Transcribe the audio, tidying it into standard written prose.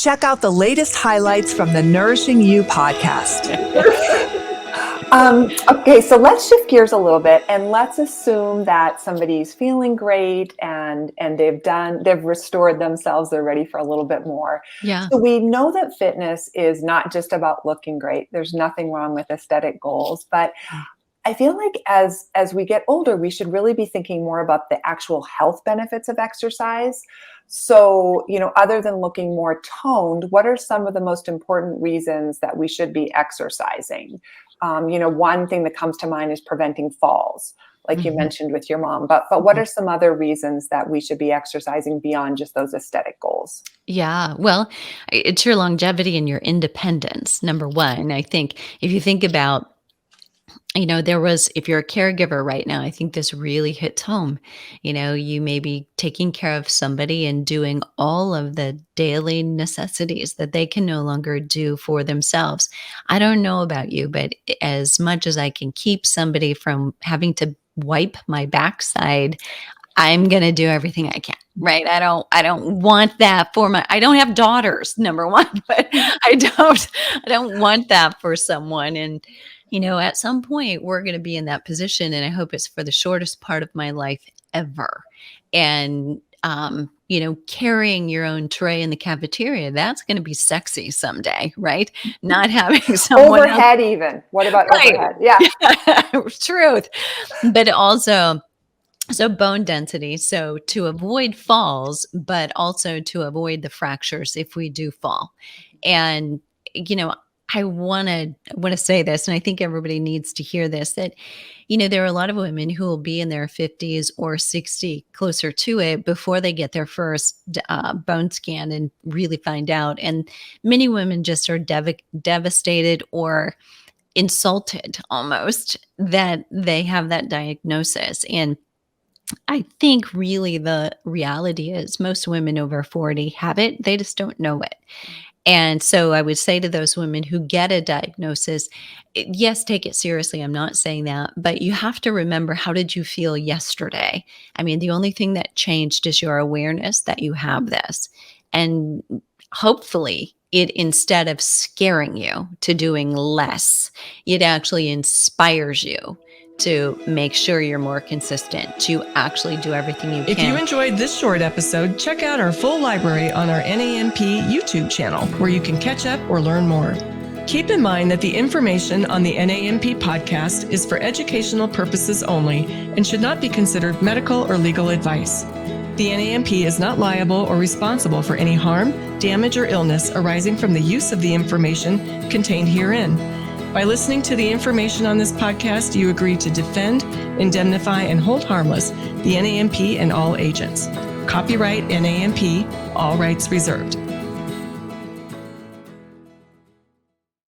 check out the latest highlights from the Nourishing You podcast. Okay, so let's shift gears a little bit and let's assume that somebody's feeling great and they've restored themselves, they're ready for a little bit more. Yeah. So we know that fitness is not just about looking great. There's nothing wrong with aesthetic goals, but I feel like as we get older, we should really be thinking more about the actual health benefits of exercise. So, other than looking more toned, what are some of the most important reasons that we should be exercising? One thing that comes to mind is preventing falls, like you mentioned with your mom. But what are some other reasons that we should be exercising beyond just those aesthetic goals? Yeah. Well, it's your longevity and your independence, number one. I think if you think about, if you're a caregiver right now, I think this really hits home. You may be taking care of somebody and doing all of the daily necessities that they can no longer do for themselves. I don't know about you, but as much as I can keep somebody from having to wipe my backside, I'm going to do everything I can, right? I don't want that I don't have daughters, number one, but I don't want that for someone. And, at some point we're going to be in that position, and I hope it's for the shortest part of my life ever. And, carrying your own tray in the cafeteria, that's going to be sexy someday, right? Not having someone overhead else. Even. What about overhead? Yeah. Truth. But also, so bone density, so to avoid falls, but also to avoid the fractures if we do fall. And, I want to say this, and I think everybody needs to hear this, that, there are a lot of women who will be in their 50s or 60, closer to it, before they get their first bone scan and really find out. And many women just are devastated or insulted almost that they have that diagnosis. And I think really the reality is most women over 40 have it. They just don't know it. And so I would say to those women who get a diagnosis, yes, take it seriously. I'm not saying that, but you have to remember, how did you feel yesterday? I mean, the only thing that changed is your awareness that you have this. And hopefully it, instead of scaring you to doing less, it actually inspires you to make sure you're more consistent, to actually do everything you can. If you enjoyed this short episode, check out our full library on our NAMP YouTube channel, where you can catch up or learn more. Keep in mind that the information on the NAMP podcast is for educational purposes only and should not be considered medical or legal advice. The NAMP is not liable or responsible for any harm, damage, or illness arising from the use of the information contained herein. By listening to the information on this podcast, you agree to defend, indemnify, and hold harmless the NAMP and all agents. Copyright NAMP, all rights reserved.